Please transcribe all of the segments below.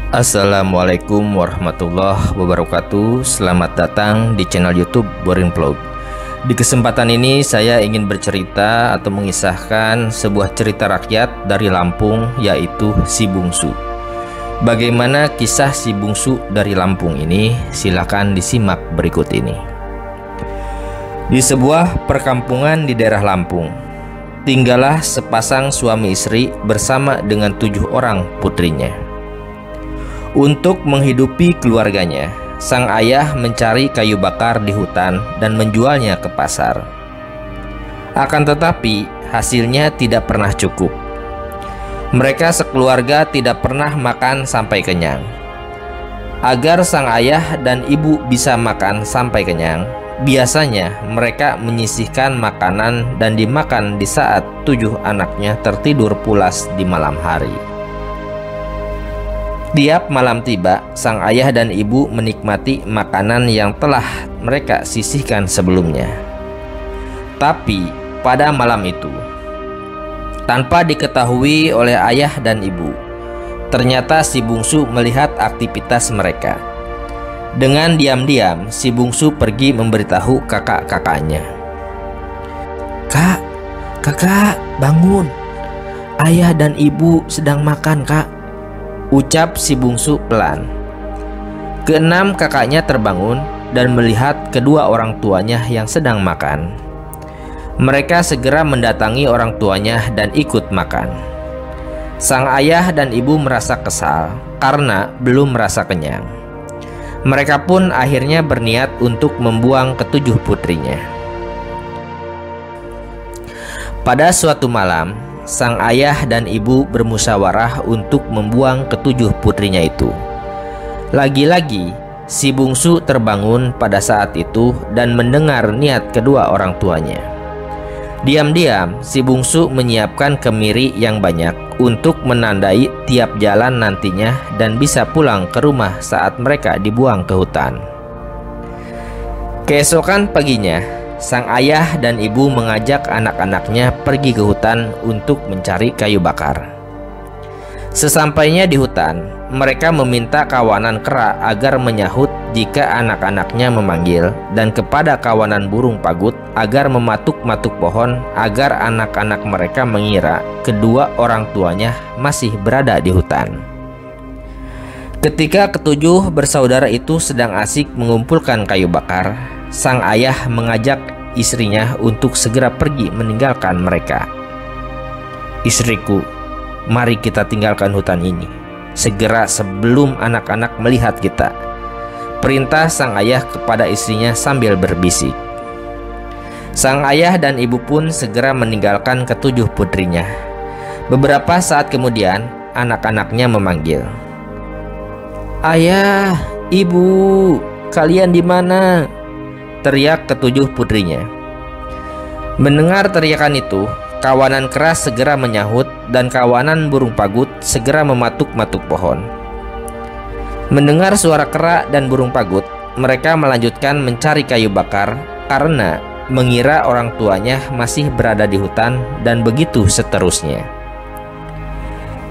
Assalamualaikum warahmatullahi wabarakatuh. Selamat datang di channel YouTube Boring Vlog. Di kesempatan ini saya ingin bercerita atau mengisahkan sebuah cerita rakyat dari Lampung, yaitu Si Bungsu. Bagaimana kisah Si Bungsu dari Lampung ini? Silakan disimak berikut ini. Di sebuah perkampungan di daerah Lampung, tinggallah sepasang suami istri bersama dengan 7 orang putrinya. Untuk menghidupi keluarganya, sang ayah mencari kayu bakar di hutan dan menjualnya ke pasar. Akan tetapi, hasilnya tidak pernah cukup. Mereka sekeluarga tidak pernah makan sampai kenyang. Agar sang ayah dan ibu bisa makan sampai kenyang, biasanya mereka menyisihkan makanan dan dimakan di saat 7 anaknya tertidur pulas di malam hari. Tiap malam tiba, sang ayah dan ibu menikmati makanan yang telah mereka sisihkan sebelumnya. Tapi pada malam itu, tanpa diketahui oleh ayah dan ibu, ternyata Si Bungsu melihat aktivitas mereka. Dengan diam-diam, Si Bungsu pergi memberitahu kakak-kakaknya. Kakak, bangun. Ayah dan ibu sedang makan, Kak," ucap Si Bungsu pelan. Keenam kakaknya terbangun dan melihat kedua orang tuanya yang sedang makan. Mereka segera mendatangi orang tuanya dan ikut makan. Sang ayah dan ibu merasa kesal karena belum merasa kenyang. Mereka pun akhirnya berniat untuk membuang ke-7 putrinya. Pada suatu malam, sang ayah dan ibu bermusyawarah untuk membuang ke-7 putrinya itu. Lagi-lagi, Si Bungsu terbangun pada saat itu dan mendengar niat kedua orang tuanya. Diam-diam, Si Bungsu menyiapkan kemiri yang banyak untuk menandai tiap jalan nantinya dan bisa pulang ke rumah saat mereka dibuang ke hutan. Keesokan paginya, sang ayah dan ibu mengajak anak-anaknya pergi ke hutan untuk mencari kayu bakar. Sesampainya di hutan, mereka meminta kawanan kera agar menyahut jika anak-anaknya memanggil, dan kepada kawanan burung pagut agar mematuk-matuk pohon agar anak-anak mereka mengira kedua orang tuanya masih berada di hutan. Ketika ke-7 bersaudara itu sedang asik mengumpulkan kayu bakar, sang ayah mengajak istrinya untuk segera pergi meninggalkan mereka. "Istriku, mari kita tinggalkan hutan ini segera sebelum anak-anak melihat kita," perintah sang ayah kepada istrinya sambil berbisik. Sang ayah dan ibu pun segera meninggalkan ke-7 putrinya. Beberapa saat kemudian, anak-anaknya memanggil, "Ayah, ibu, kalian di mana?" teriak ke-7 putrinya. Mendengar teriakan itu, kawanan keras segera menyahut dan kawanan burung pagut segera mematuk-matuk pohon. Mendengar suara kera dan burung pagut, mereka melanjutkan mencari kayu bakar karena mengira orang tuanya masih berada di hutan, dan begitu seterusnya.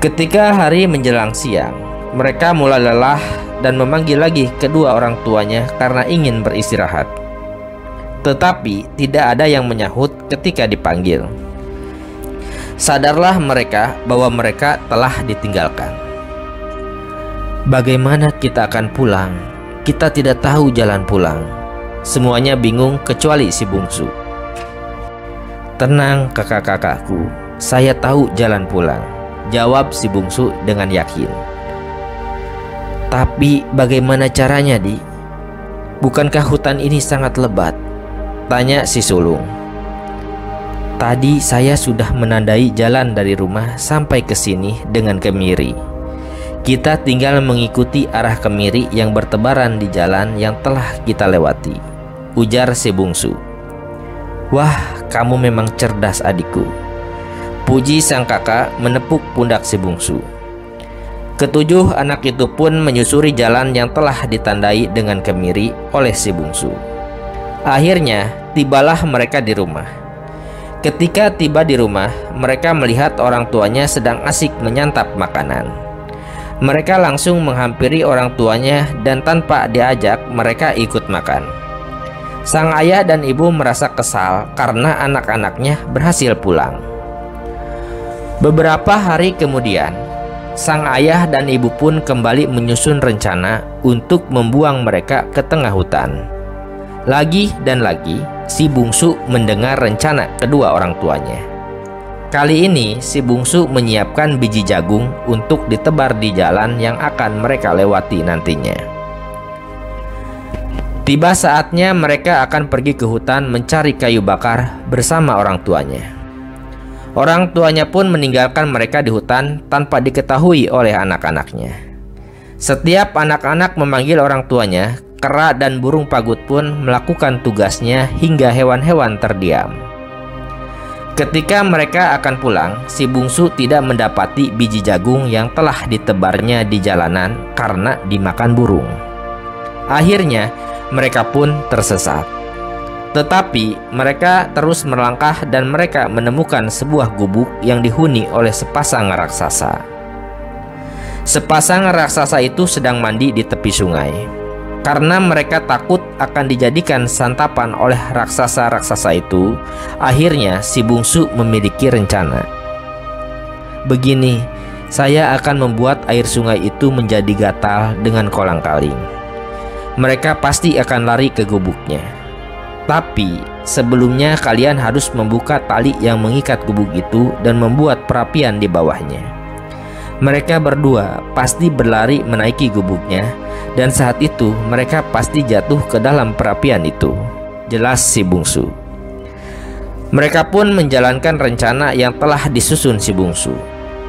Ketika hari menjelang siang, mereka mulai lelah dan memanggil lagi kedua orang tuanya karena ingin beristirahat. Tetapi tidak ada yang menyahut ketika dipanggil. Sadarlah mereka bahwa mereka telah ditinggalkan. "Bagaimana kita akan pulang? Kita tidak tahu jalan pulang." Semuanya bingung kecuali Si Bungsu. "Tenang kakak-kakakku, saya tahu jalan pulang," jawab Si Bungsu dengan yakin. "Tapi bagaimana caranya, Di? Bukankah hutan ini sangat lebat?" tanya si sulung. "Tadi saya sudah menandai jalan dari rumah sampai ke sini dengan kemiri. Kita tinggal mengikuti arah kemiri yang bertebaran di jalan yang telah kita lewati," ujar Si Bungsu. "Wah, kamu memang cerdas adikku," puji sang kakak menepuk pundak Si Bungsu. Ke-7 anak itu pun menyusuri jalan yang telah ditandai dengan kemiri oleh Si Bungsu. Akhirnya tibalah mereka di rumah. Ketika tiba di rumah, mereka melihat orang tuanya sedang asik menyantap makanan. Mereka langsung menghampiri orang tuanya dan tanpa diajak mereka ikut makan. Sang ayah dan ibu merasa kesal karena anak-anaknya berhasil pulang. Beberapa hari kemudian, sang ayah dan ibu pun kembali menyusun rencana untuk membuang mereka ke tengah hutan. Lagi dan lagi, si bungsu mendengar rencana kedua orang tuanya. Kali ini si bungsu menyiapkan biji jagung untuk ditebar di jalan yang akan mereka lewati nantinya. Tiba saatnya mereka akan pergi ke hutan mencari kayu bakar bersama orang tuanya. Orang tuanya pun meninggalkan mereka di hutan tanpa diketahui oleh anak-anaknya. Setiap anak-anak memanggil orang tuanya, kera dan burung pagut pun melakukan tugasnya hingga hewan-hewan terdiam. Ketika mereka akan pulang, si bungsu tidak mendapati biji jagung yang telah ditebarnya di jalanan karena dimakan burung. Akhirnya, mereka pun tersesat. Tetapi mereka terus melangkah dan mereka menemukan sebuah gubuk yang dihuni oleh sepasang raksasa. Sepasang raksasa itu sedang mandi di tepi sungai. Karena mereka takut akan dijadikan santapan oleh raksasa-raksasa itu, akhirnya si bungsu memiliki rencana. Begini, saya akan membuat air sungai itu menjadi gatal dengan kolang-kaling. Mereka pasti akan lari ke gubuknya. Tapi sebelumnya kalian harus membuka tali yang mengikat gubuk itu dan membuat perapian di bawahnya. Mereka berdua pasti berlari menaiki gubuknya, dan saat itu mereka pasti jatuh ke dalam perapian itu. Jelas si bungsu. Mereka pun menjalankan rencana yang telah disusun si bungsu.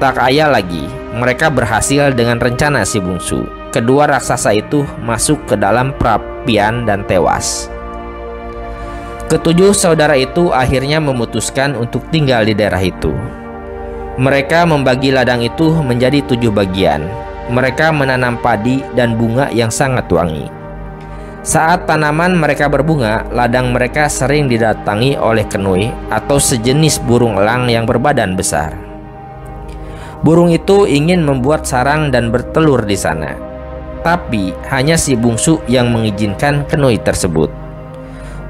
Tak ayal lagi, mereka berhasil dengan rencana si bungsu. Kedua raksasa itu masuk ke dalam perapian dan tewas. Ketujuh saudara itu akhirnya memutuskan untuk tinggal di daerah itu. Mereka membagi ladang itu menjadi 7 bagian. Mereka menanam padi dan bunga yang sangat wangi. Saat tanaman mereka berbunga, ladang mereka sering didatangi oleh kenui atau sejenis burung elang yang berbadan besar. Burung itu ingin membuat sarang dan bertelur di sana. Tapi hanya si bungsu yang mengizinkan kenui tersebut.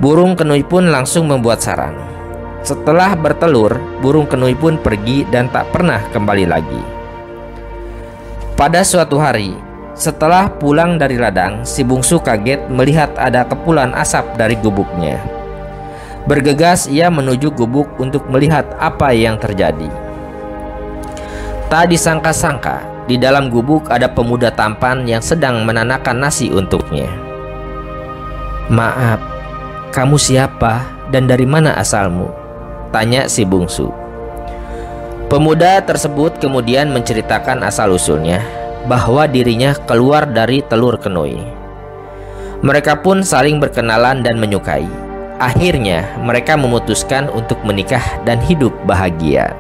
Burung kenui pun langsung membuat sarang. Setelah bertelur, burung kenui pun pergi dan tak pernah kembali lagi. Pada suatu hari, setelah pulang dari ladang, si bungsu kaget melihat ada kepulan asap dari gubuknya. Bergegas ia menuju gubuk untuk melihat apa yang terjadi. Tak disangka-sangka, di dalam gubuk ada pemuda tampan yang sedang menanakan nasi untuknya. "Maaf, kamu siapa dan dari mana asalmu?" tanya si bungsu. Pemuda tersebut kemudian menceritakan asal-usulnya, bahwa dirinya keluar dari telur kenui. Mereka pun saling berkenalan dan menyukai. Akhirnya mereka memutuskan untuk menikah dan hidup bahagia.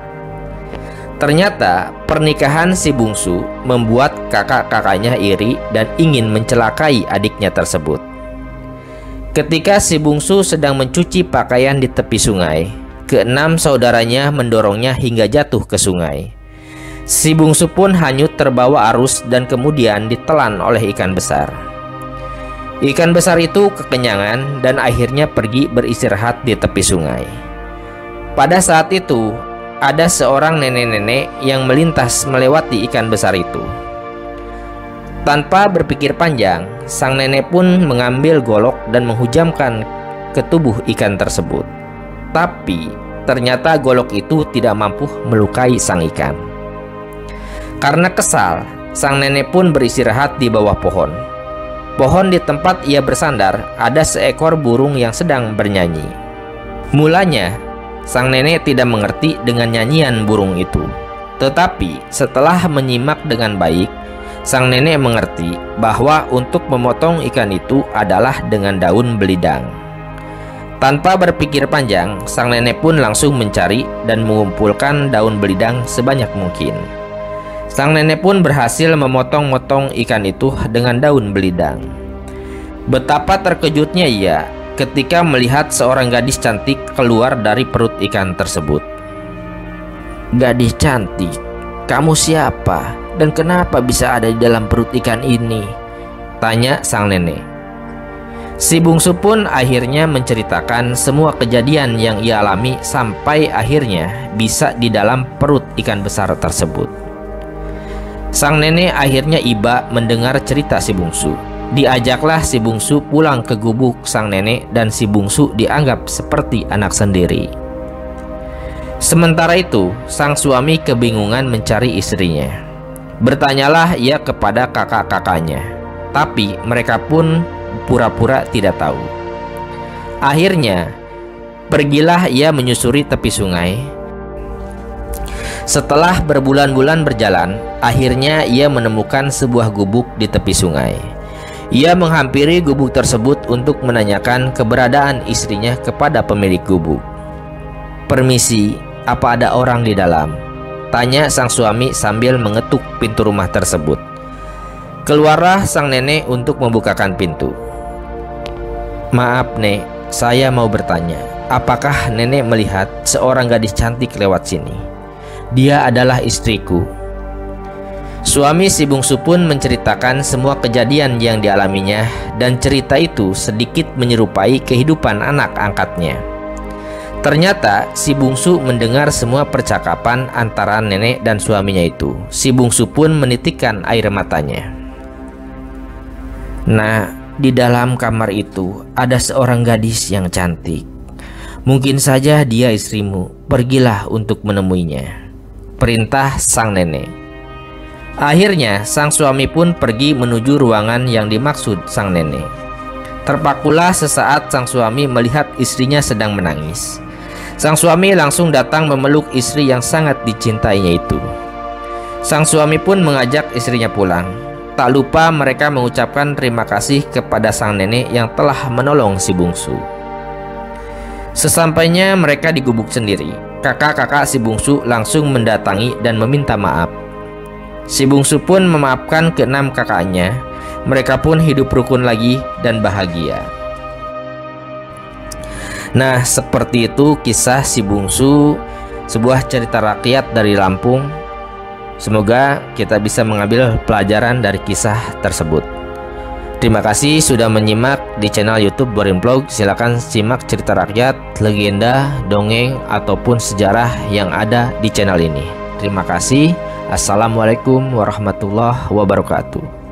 Ternyata pernikahan si bungsu membuat kakak-kakaknya iri dan ingin mencelakai adiknya tersebut. Ketika si bungsu sedang mencuci pakaian di tepi sungai, keenam saudaranya mendorongnya hingga jatuh ke sungai. Si bungsu pun hanyut terbawa arus dan kemudian ditelan oleh ikan besar. Ikan besar itu kekenyangan dan akhirnya pergi beristirahat di tepi sungai. Pada saat itu, ada seorang nenek-nenek yang melintas melewati ikan besar itu. Tanpa berpikir panjang, sang nenek pun mengambil golok dan menghujamkan ke tubuh ikan tersebut. Tapi ternyata golok itu tidak mampu melukai sang ikan. Karena kesal, sang nenek pun beristirahat di bawah pohon. Pohon di tempat ia bersandar ada seekor burung yang sedang bernyanyi. Mulanya, sang nenek tidak mengerti dengan nyanyian burung itu. Tetapi setelah menyimak dengan baik, sang nenek mengerti bahwa untuk memotong ikan itu adalah dengan daun belidang. Tanpa berpikir panjang, sang nenek pun langsung mencari dan mengumpulkan daun belidang sebanyak mungkin. Sang nenek pun berhasil memotong-motong ikan itu dengan daun belidang. Betapa terkejutnya ia ketika melihat seorang gadis cantik keluar dari perut ikan tersebut. "Gadis cantik, "Kamu siapa dan kenapa bisa ada di dalam perut ikan ini?" tanya sang nenek. Si bungsu pun akhirnya menceritakan semua kejadian yang ia alami sampai akhirnya bisa di dalam perut ikan besar tersebut. Sang nenek akhirnya iba mendengar cerita si bungsu. Diajaklah si bungsu pulang ke gubuk sang nenek dan si bungsu dianggap seperti anak sendiri. Sementara itu, sang suami kebingungan mencari istrinya. Bertanyalah ia kepada kakak-kakaknya, tapi mereka pun pura-pura tidak tahu. Akhirnya, pergilah ia menyusuri tepi sungai. Setelah berbulan-bulan berjalan, akhirnya ia menemukan sebuah gubuk di tepi sungai. Ia menghampiri gubuk tersebut untuk menanyakan keberadaan istrinya kepada pemilik gubuk. "Permisi, apa ada orang di dalam?" tanya sang suami sambil mengetuk pintu rumah tersebut. Keluarlah sang nenek untuk membukakan pintu. "Maaf, Nek, saya mau bertanya, apakah nenek melihat seorang gadis cantik lewat sini? Dia adalah istriku." Suami si bungsu pun menceritakan semua kejadian yang dialaminya, dan cerita itu sedikit menyerupai kehidupan anak angkatnya. Ternyata si bungsu mendengar semua percakapan antara nenek dan suaminya itu. Si bungsu pun menitikkan air matanya. "Nah, di dalam kamar itu ada seorang gadis yang cantik. Mungkin saja dia istrimu. Pergilah untuk menemuinya," perintah sang nenek. Akhirnya sang suami pun pergi menuju ruangan yang dimaksud sang nenek. Terpakulah sesaat sang suami melihat istrinya sedang menangis. Sang suami langsung datang memeluk istri yang sangat dicintainya itu. Sang suami pun mengajak istrinya pulang. Tak lupa mereka mengucapkan terima kasih kepada sang nenek yang telah menolong si bungsu. Sesampainya mereka di gubuk sendiri, kakak-kakak si bungsu langsung mendatangi dan meminta maaf. Si bungsu pun memaafkan keenam kakaknya. Mereka pun hidup rukun lagi dan bahagia. Nah, seperti itu kisah si bungsu, sebuah cerita rakyat dari Lampung. Semoga kita bisa mengambil pelajaran dari kisah tersebut. Terima kasih sudah menyimak di channel YouTube Boring Vlog. Silahkan simak cerita rakyat, legenda, dongeng, ataupun sejarah yang ada di channel ini. Terima kasih. Assalamualaikum warahmatullahi wabarakatuh.